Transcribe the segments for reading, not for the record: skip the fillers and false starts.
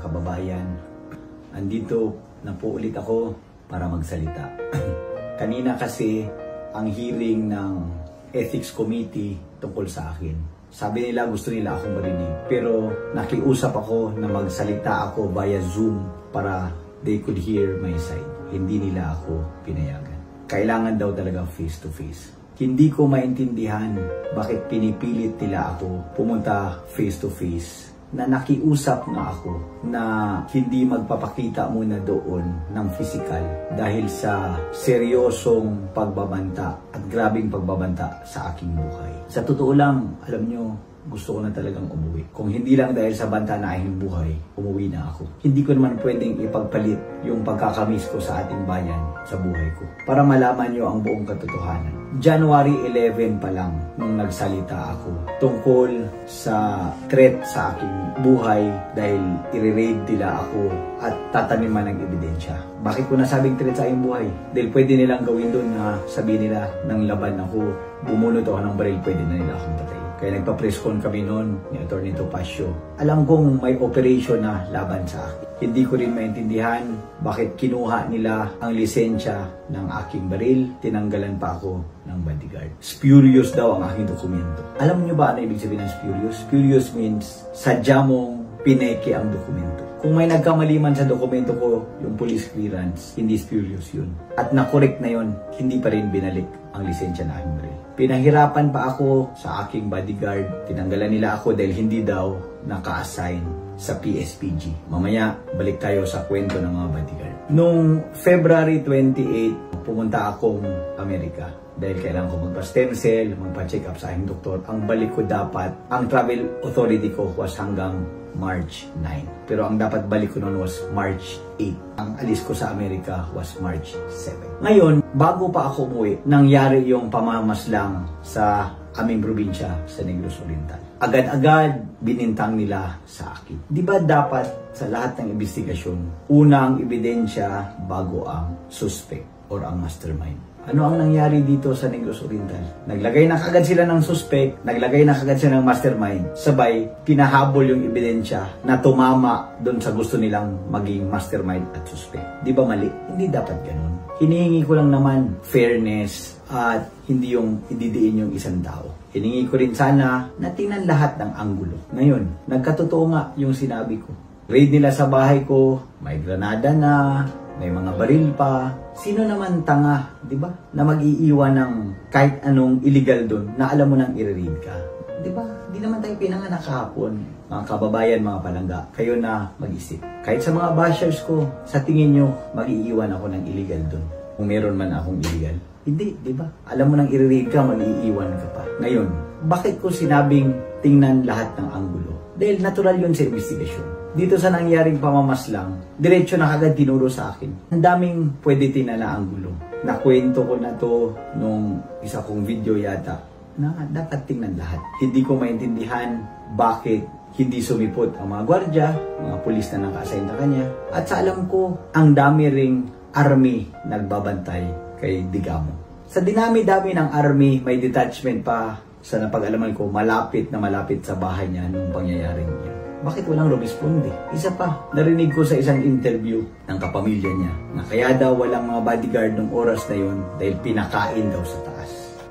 kababayan. Andito na po ulit ako para magsalita. Kanina kasi ang hearing ng Ethics Committee tungkol sa akin. Sabi nila gusto nila akong marinig. Pero nakiusap ako na magsalita ako via Zoom para they could hear my side. Hindi nila ako pinayagan. Kailangan daw talaga face to face. Hindi ko maintindihan bakit pinipilit nila ako pumunta face to face. Na nakiusap nga ako na hindi magpapakita muna doon ng physical dahil sa seryosong pagbabanta at grabing pagbabanta sa aking buhay. Sa totoo lang, alam nyo, gusto ko na talagang umuwi. Kung hindi lang dahil sa banta na aking buhay, umuwi na ako. Hindi ko naman pwedeng ipagpalit yung pagkakamiss ko sa ating bayan sa buhay ko. Para malaman nyo ang buong katotohanan. January 11 pa lang nung nagsalita ako tungkol sa threat sa aking buhay dahil i-raid nila ako at tataniman ng ebidensya. Bakit ko nasabing threat sa aking buhay? Dahil pwede nilang gawin doon na sabihin nila ng laban ako, bumunot ako ng baril, pwede na nila akong patay. Kaya nagpa-press con kami noon ni Atty. Topacio. Alam kong may operation na laban sa akin. Hindi ko rin maintindihan bakit kinuha nila ang lisensya ng aking baril, tinanggalan pa ako ng bodyguard. Spurious daw ang aking dokumento. Alam niyo ba ano ibig sabihin ng spurious? Spurious means sadya mong pineke ang dokumento. Kung may nagkamali man sa dokumento ko, yung police clearance, hindi spurious yun. At na-correct na yun, hindi pa rin binalik ang lisensya na aking baril. Pinahirapan pa ako sa aking bodyguard. Tinanggalan nila ako dahil hindi daw naka-assign sa PSPG. Mamaya, balik tayo sa kwento ng mga bodyguard. Noong February 28, pumunta akong Amerika. Dahil kailangan ko magpa-stem cell, magpa-check up sa aking doktor. Ang balik ko dapat, ang travel authority ko was hanggang March 9. Pero ang dapat balik ko noon was March 8. Ang alis ko sa Amerika was March 7. Ngayon, bago pa ako umuwi, nangyari yung pamamaslang sa aming probinsya sa Negros Oriental. Agad-agad binintang nila sa akin. Di ba dapat sa lahat ng investigasyon, unang ebidensya bago ang suspect or ang mastermind? Ano ang nangyari dito sa Negros Oriental? Naglagay na kagad sila ng suspect, naglagay na kagad sila ng mastermind, sabay pinahabol yung ebidensya na tumama doon sa gusto nilang maging mastermind at suspect. Di ba mali? Hindi dapat ganun. Hinihingi ko lang naman fairness at hindi yung ididiin yung isang tao. Hiningi ko rin sana na tingnan lahat ng anggulo. Ngayon, nagkatotoo nga yung sinabi ko. Raid nila sa bahay ko, may granada na, may mga baril pa. Sino naman tanga, di ba? Na mag-iiwan ng kahit anong illegal doon na alam mo nang i-raid ka. Di ba? Di naman tayo pinanganak kahapon. Mga kababayan, mga palangga, kayo na mag-isip. Kahit sa mga bashers ko, sa tingin nyo, mag-iiwan ako ng illegal doon. Kung meron man akong illegal. Hindi, di ba? Alam mo nang i-raid ka, mag-iiwan ka pa. Ngayon, bakit ko sinabing tingnan lahat ng anggulo? Dahil natural yun sa investigasyon. Dito sa nangyaring pamamaslang, diretso na kagad tinuro sa akin. Ang daming pwede tinala anggulo. Nakwento ko na to nung isa kong video yata na dapat tingnan lahat. Hindi ko maintindihan bakit hindi sumipot ang mga gwardiya, mga pulis na naka-assign sa kanya. At sa alam ko, ang dami ring army nagbabantay kay Digamo. Sa dinami-dami ng army, may detachment pa sa napag-alaman ko, malapit sa bahay niya nung pangyayaring yun. Bakit walang rumisponde? Isa pa, narinig ko sa isang interview ng kapamilya niya na kaya daw walang mga bodyguard nung oras na yun dahil pinakain daw sa taas.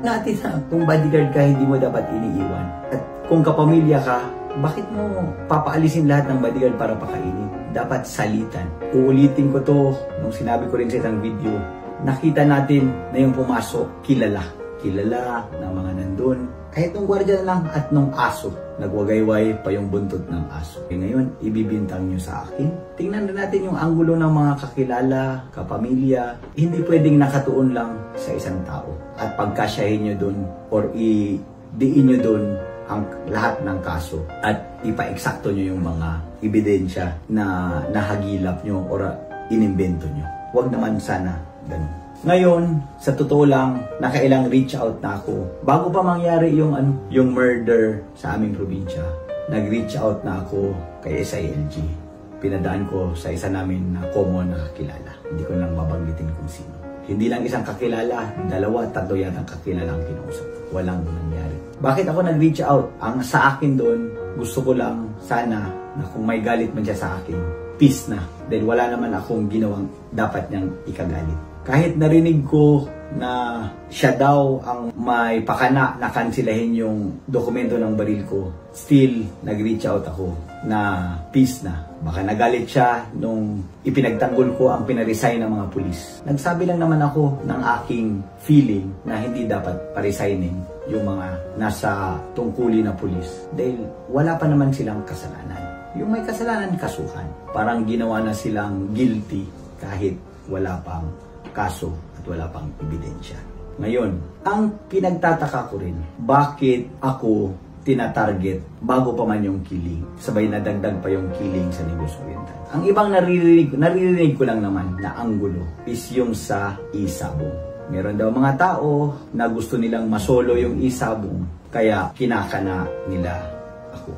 Natin na, kung bodyguard ka, hindi mo dapat iniiwan. At kung kapamilya ka, bakit mo papaalisin lahat ng bodyguard para pakainin? Dapat salitan. Uulitin ko to nung sinabi ko rin sa isang video. Nakita natin na yung pumasok, kilala ng mga nandun. Kahit nung gwardiya lang at nung aso, nagwagayway pa yung buntot ng aso. E ngayon, ibibintang nyo sa akin. Tingnan na natin yung anggulo ng mga kakilala, kapamilya. Hindi pwedeng nakatuon lang sa isang tao. At pagkasyahin nyo dun or diin nyo dun ang lahat ng kaso. At ipa-eksakto nyo yung mga ebidensya na nahagilap nyo or inimbento nyo. Huwag naman sana ganun. Ngayon, sa totoo lang, nakailang reach out na ako. Bago pa mangyari yung murder sa aming probinsya, nag-reach out na ako kay SILG. Pinadaan ko sa isa namin na common na kakilala. Hindi ko lang babanggitin kung sino. Hindi lang isang kakilala, 2, 3 yatang kakilala ang kinausap. Walang nangyari. Bakit ako nag-reach out? Ang sa akin doon, gusto ko lang sana na kung may galit man siya sa akin, peace na. Dahil wala naman akong ginawang dapat niyang ikagalit. Kahit narinig ko na siya daw ang may pakana na kansilahin yung dokumento ng baril ko, still nag-reach out ako na peace na. Baka nagalit siya nung ipinagtanggol ko ang pinaresign ng mga pulis. Nagsabi lang naman ako ng aking feeling na hindi dapat paresignin yung mga nasa tungkulin na pulis. Dahil wala pa naman silang kasalanan. Yung may kasalanan, kasuhan. Parang ginawa na silang guilty kahit wala pang kaso at wala pang ebidensya. Ngayon, ang pinagtataka ko rin, bakit ako tinatarget bago pa man yung killing? Sabay nadagdag pa yung killing sa Negros Oriental. Ang ibang naririnig ko lang naman na anggulo is yung sa isabong. Meron daw mga tao na gusto nilang masolo yung isabong, kaya kinakana nila ako.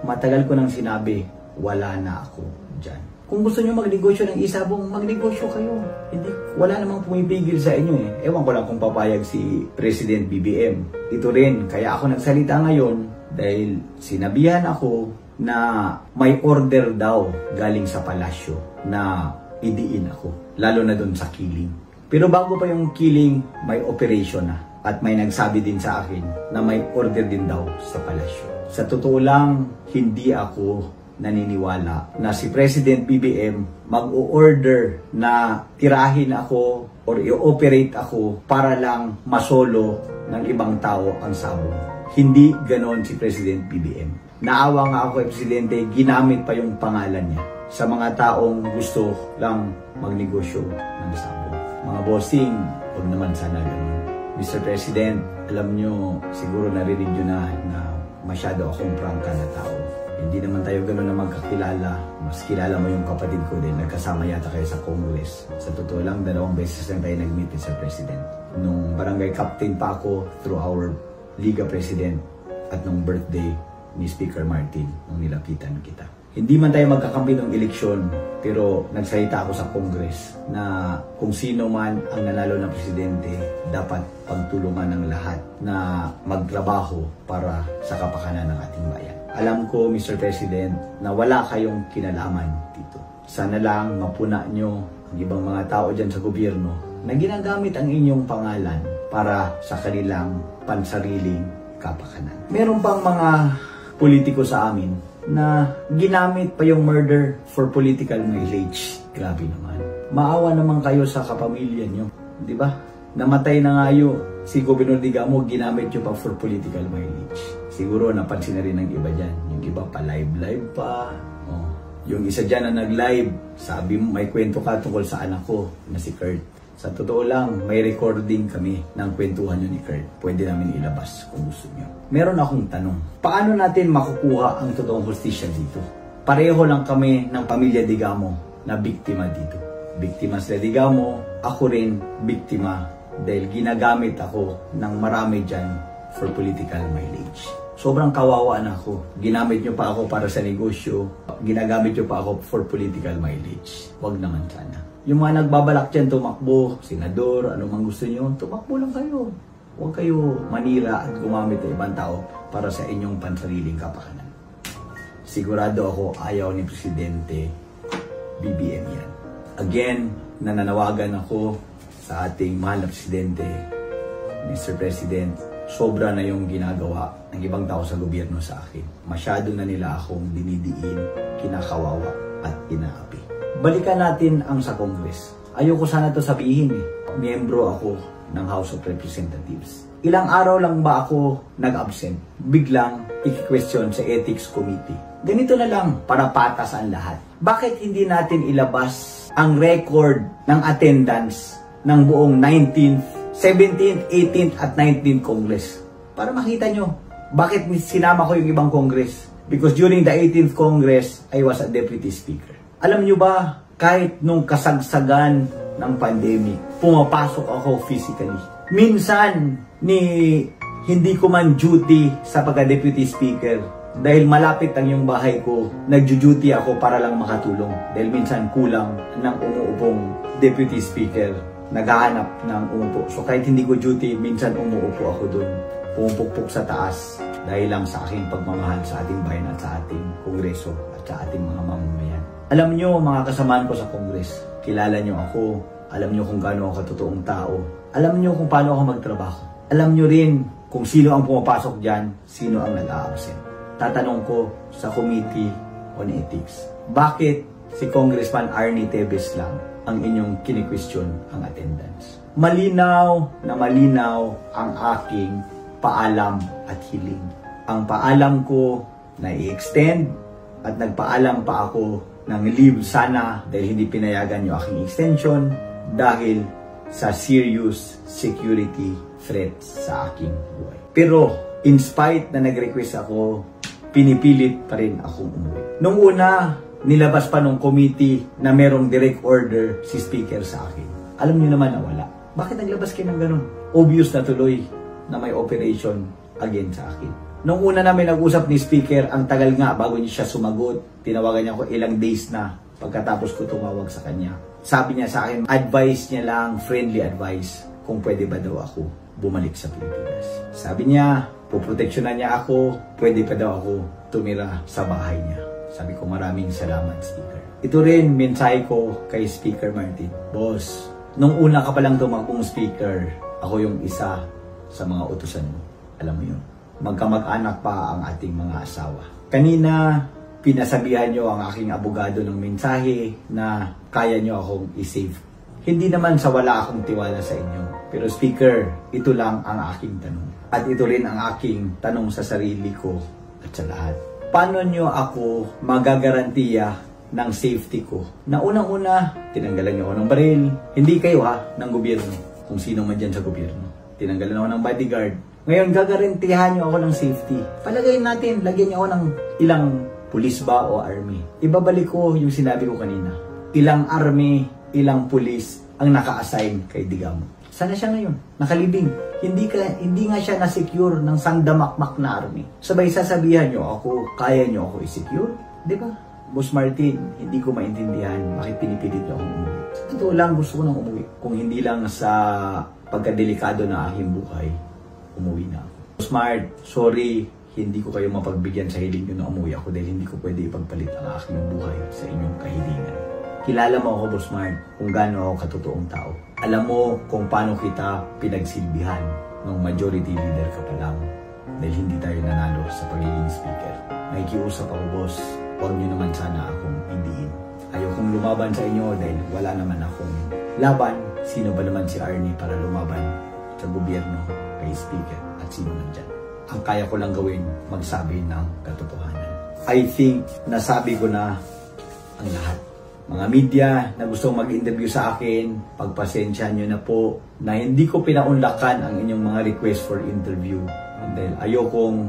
Matagal ko nang sinabi, wala na ako dyan. Kung gusto nyo magnegosyo ng isabong, magnegosyo kayo. Hindi, wala namang pumipigil sa inyo eh. Ewan ko lang kung papayag si President BBM. Ito rin, kaya ako nagsalita ngayon dahil sinabihan ako na may order daw galing sa palasyo na idiin ako. Lalo na doon sa killing. Pero bago pa yung killing, may operation na. At may nagsabi din sa akin na may order din daw sa palasyo. Sa totoo lang, hindi ako naniniwala na si President BBM mag-o-order na tirahin ako or i-operate ako para lang masolo ng ibang tao ang sabong. Hindi ganon si President BBM. Naawa nga ako kay Presidente, ginamit pa yung pangalan niya sa mga taong gusto lang magnegosyo ng sabong. Mga bossing, huwag naman sana ganon. Mr. President, alam nyo, siguro narinig nyo na masyado akong prangka na tao. Hindi naman tayo gano'n na magkakilala. Mas kilala mo yung kapatid ko din. Nagkasama yata kayo sa Congress. Sa totoo lang, 2 beses lang tayo nag-meet sa President. Nung barangay captain pa ako through our Liga President at nung birthday ni Speaker Martin nung nilapitan kita. Hindi man tayo magkakampi ng eleksyon, pero nagsalita ako sa Congress na kung sino man ang nanalo na presidente, dapat pagtulungan ng lahat na magtrabaho para sa kapakanan ng ating bayan. Alam ko, Mr. President, na wala kayong kinalaman dito. Sana lang mapuna nyo ang ibang mga tao dyan sa gobyerno na ginagamit ang inyong pangalan para sa kanilang pansariling kapakanan. Meron pang mga politiko sa amin na ginamit pa yung murder for political mileage. Grabe naman. Maawa naman kayo sa kapamilya nyo. Di ba? Namatay na nga si Gobernador Digamo, ginamit nyo pa for political mileage. Siguro napansin na rin ng iba dyan. Yung iba pa live pa. Oh. Yung isa dyan na nag-live, sabi mo, may kwento ka tungkol sa anak ko na si Kurt. Sa totoo lang, may recording kami ng kwentuhan nyo ni Kurt. Pwede namin ilabas kung gusto nyo. Meron akong tanong. Paano natin makukuha ang totoong hustisya dito? Pareho lang kami ng pamilya Digamo na biktima dito. Biktima sila Digamo, ako rin biktima dahil ginagamit ako ng marami dyan for political mileage. Sobrang kawawa na ako. Ginamit nyo pa ako para sa negosyo. Ginagamit nyo pa ako for political mileage. Wag naman sana. Yung mga nagbabalak dyan tumakbo, senador, ano mang gusto nyo, tumakbo lang kayo. Huwag kayo manira at gumamit ng ibang tao para sa inyong pansariling kapakanan. Sigurado ako ayaw ni Presidente BBM yan. Again, nananawagan ako sa ating mahal na Presidente, Mr. President, sobra na yung ginagawa ng ibang tao sa gobyerno sa akin. Masyado na nila akong dinidiin, kinakawawa at inaapi. Balikan natin ang sa Congress. Ayoko sana to sabihin eh. Miyembro ako ng House of Representatives. Ilang araw lang ba ako nag-absent? Biglang i-question sa Ethics Committee. Ganito na lang para patas ang lahat. Bakit hindi natin ilabas ang record ng attendance ng buong 19th, 17th, 18th at 19th Congress? Para makita nyo, bakit sinama ko yung ibang Congress? Because during the 18th Congress, I was a Deputy Speaker. Alam nyo ba, kahit nung kasagsagan ng pandemic, pumapasok ako physically. Minsan, hindi ko man duty sa pagka-Deputy Speaker. Dahil malapit ang yung bahay ko, nagjo-duty ako para lang makatulong. Dahil minsan kulang ng umuupong Deputy Speaker, naghahanap ng umupo. So kahit hindi ko duty, minsan umuupo ako doon. Pumupukpok sa taas dahil lang sa aking pagmamahal sa ating bayan at sa ating kongreso at sa ating mga mamamayan. Alam nyo, mga kasamaan ko sa Congress, kilala nyo ako, alam nyo kung gaano ako katotoong tao, alam nyo kung paano ako magtrabaho, alam nyo rin kung sino ang pumapasok dyan, sino ang nag-a-absent. Tatanong ko sa Committee on Ethics, bakit si Congressman Arnie Tevez lang ang inyong kini-question ang attendance? Malinaw na malinaw ang aking paalam at hiling. Ang paalam ko na i-extend at nagpaalam pa ako ng leave sana dahil hindi pinayagan yung aking extension dahil sa serious security threats sa aking buhay. Pero in spite na nag-request ako, pinipilit pa rin akong umuwi. Nung una, nilabas pa nung committee na merong direct order si speaker sa akin. Alam niyo naman na wala. Bakit naglabas kayo ng ganun? Obvious na tuloy na may operation against sa akin. Nung una namin nag-usap ni speaker, ang tagal nga bago niya siya sumagot. Tinawagan niya ako ilang days na pagkatapos ko tumawag sa kanya. Sabi niya sa akin, advice niya lang, friendly advice, kung pwede ba daw ako bumalik sa Pilipinas. Sabi niya, puproteksyonan niya ako, pwede pa daw ako tumira sa bahay niya. Sabi ko, maraming salamat, Speaker. Ito rin, mensahe ko kay Speaker Martin. Boss, nung una ka palang tumakbong Speaker, ako yung isa sa mga utusan mo. Alam mo yun, magkamag-anak pa ang ating mga asawa. Kanina, pinasabihan niyo ang aking abogado ng mensahe na kaya niyo akong i-save. Hindi naman sa wala akong tiwala sa inyo. Pero Speaker, ito lang ang aking tanong. At ito rin ang aking tanong sa sarili ko at sa lahat. Paano nyo ako magagarantiya ng safety ko? Na unang-una, tinanggalan nyo ako ng baril. Hindi kayo ng gobyerno. Kung sino man dyan sa gobyerno. Tinanggalan ako ng bodyguard. Ngayon, gagarantihan nyo ako ng safety. Palagayin natin, lagyan nyo ako ng ilang pulis ba o army. Ibabalik ko yung sinabi ko kanina. Ilang army, ilang pulis ang naka-assign kay Digamo. Sana siya ngayon, nakalibing. Hindi nga siya na-secure ng sangdamakmak na army. Sabay sasabihan nyo ako, kaya nyo ako i-secure? Diba? Boss Martin, hindi ko maintindihan bakit pinipilit nyo akong umuwi. Totoo lang, gusto ko nang umuwi. Kung hindi lang sa pagkadelikado na aking buhay, umuwi na ako. Smart, sorry, hindi ko kayo mapagbigyan sa hiling nyo na umuwi ako dahil hindi ko pwede ipagpalit ang aking buhay sa inyong kahilingan. Kilala mo ako, Boss Mark, kung gaano ako katotoong tao. Alam mo kung paano kita pinagsilbihan nung majority leader ka pa lang dahil hindi tayo nanalo sa pagiging speaker. Nakikiusap ako, boss, huwag nyo naman sana akong indiin. Ayokong lumaban sa inyo dahil wala naman akong laban. Sino ba naman si Arnie para lumaban sa gobyerno, kay speaker at sino man dyan? Ang kaya ko lang gawin, magsabi ng katotohanan. I think nasabi ko na ang lahat. Mga media na gustong mag-interview sa akin, pagpasensyahan nyo na po na hindi ko pinaunlakan ang inyong mga request for interview. Dahil ayokong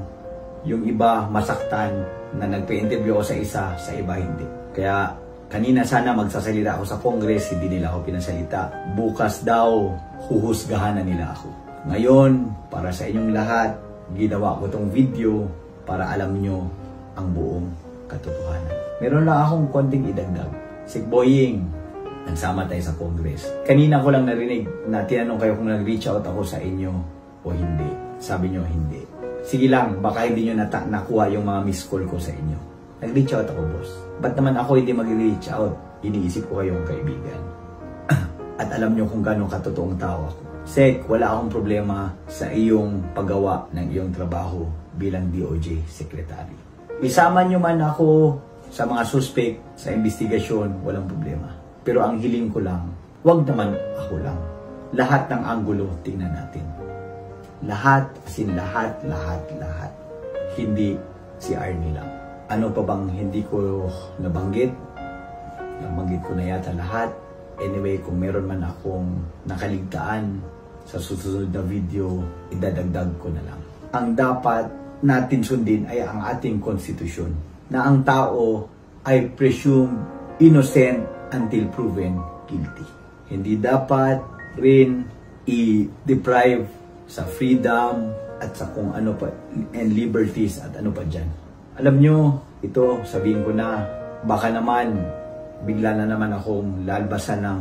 yung iba masaktan na nagpa-interview ako sa isa, sa iba hindi. Kaya kanina sana magsasalita ako sa Congress, hindi nila ako pinasalita. Bukas daw, huhusgahan na nila ako. Ngayon, para sa inyong lahat, ginawa ko tong video para alam nyo ang buong katotohanan. Meron lang akong konting idagdag. Sik Boying, nagsama tayo sa Congress. Kanina ko lang narinig na tinanong kayo kung nag-reach out ako sa inyo o hindi. Sabi nyo hindi. Sige lang, baka hindi nyo nakuha yung mga miss call ko sa inyo. Nag-reach out ako, boss. Ba't naman ako hindi mag-reach out? Iniisip ko kayong kaibigan. At alam nyo kung gano'ng katotoong tao ako. Sek, wala akong problema sa iyong paggawa ng iyong trabaho bilang DOJ Secretary. Isama nyo man ako sa mga suspect, sa investigasyon, walang problema. Pero ang hiling ko lang, wag naman ako lang. Lahat ng anggulo, tingnan natin. Lahat, as in lahat. Hindi si Arnie lang. Ano pa bang hindi ko nabanggit? Nabanggit ko na yata lahat. Anyway, kung meron man akong nakaligtaan sa susunod na video, idadagdag ko na lang. Ang dapat natin sundin ay ang ating konstitusyon na ang tao ay presumed innocent until proven guilty. Hindi dapat rin i-deprive sa freedom at sa kung ano pa, and liberties at ano pa dyan. Alam nyo, ito, sabihin ko na, baka naman, bigla na naman akong lalbasan ng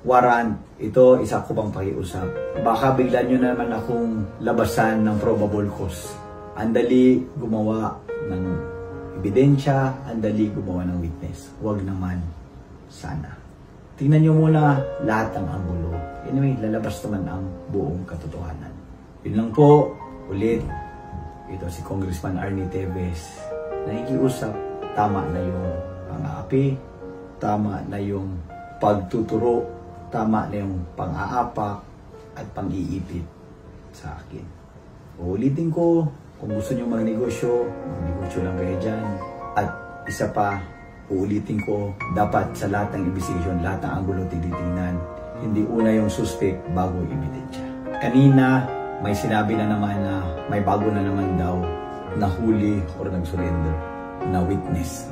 warrant. Ito, isa ko pang pakiusap. Baka bigla nyo na naman akong labasan ng probable cause. Andali gumawa ng ebidensya, ang dali gumawa ng witness. Huwag naman sana. Tingnan nyo muna lahat ng anggulo. Anyway, lalabas naman ang buong katotohanan. Yun lang po, ulit, ito si Congressman Arnie Teves. Nakikiusap, tama na yung pang-aapi, tama na yung pagtuturo, tama na yung pang-aapak at pang-iipit sa akin. Uulitin ko, kung gusto nyo magnegosyo lang kayo dyan. At isa pa, uulitin ko, dapat sa lahat ng investigation, lahat ng anggulo tinitingnan. Hindi una yung suspect bago ebidensya. Kanina, may sinabi na naman na may bago na naman daw nahuli or nag-surrender na witness.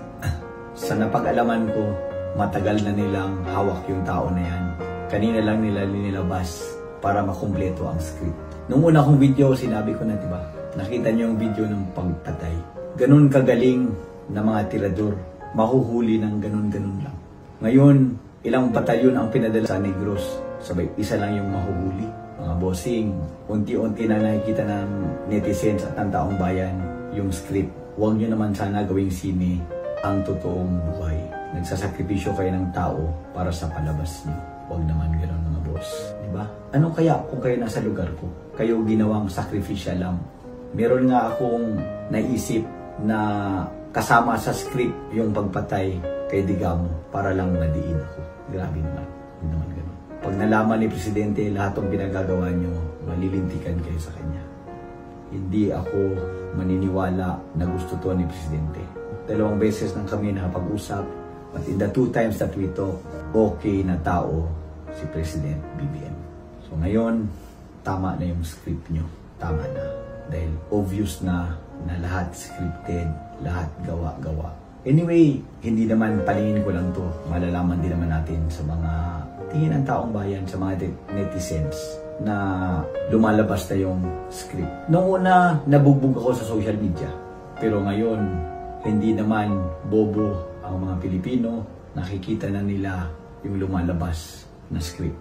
Sa napag-alaman ko, matagal na nilang hawak yung tao na yan. Kanina lang nila linilabas para makumpleto ang script. Nung una kong video, sinabi ko na, diba? Nakita niyo yung video ng pagpatay. Ganun kagaling na mga tirador. Mahuhuli ng ganun-ganun lang. Ngayon, ilang batalyon ang pinadala sa Negros. Sabay, isa lang yung mahuhuli. Mga bossing, unti-unti na nakikita ng netizens at ng taong bayan yung script. Huwag nyo naman sana gawing sine ang totoong buhay. Nagsasakripisyo kayo ng tao para sa palabas nyo. Huwag naman gano'n mga boss. Diba? Ano kaya kung kayo nasa lugar ko? Kayo ginawang sacrificial lamb. Meron nga akong naisip na kasama sa script yung pagpatay kay Digamo para lang madiin ako. Grabe naman. Hindi naman ganun. Pag nalaman ni Presidente lahat ng pinagagawa nyo, malilintikan kayo sa kanya. Hindi ako maniniwala na gusto to ni Presidente. 2 beses nang kami nakapag-usap. But in the 2 times that we talk, okay na tao si President BBM. So ngayon, tama na yung script nyo. Tama na. Dahil obvious na lahat scripted, lahat gawa-gawa. Anyway, hindi naman palingin ko lang to. Malalaman din naman natin sa mga tingin ng taong bayan, sa mga netizens na lumalabas na yung script. Noong una, nabugbog ako sa social media. Pero ngayon, hindi naman bobo ang mga Pilipino. Nakikita na nila yung lumalabas na script.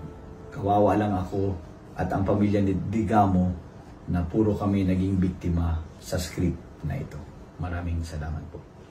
Kawawa lang ako at ang pamilya ni Digamo na puro kami naging biktima sa script na ito. Maraming salamat po.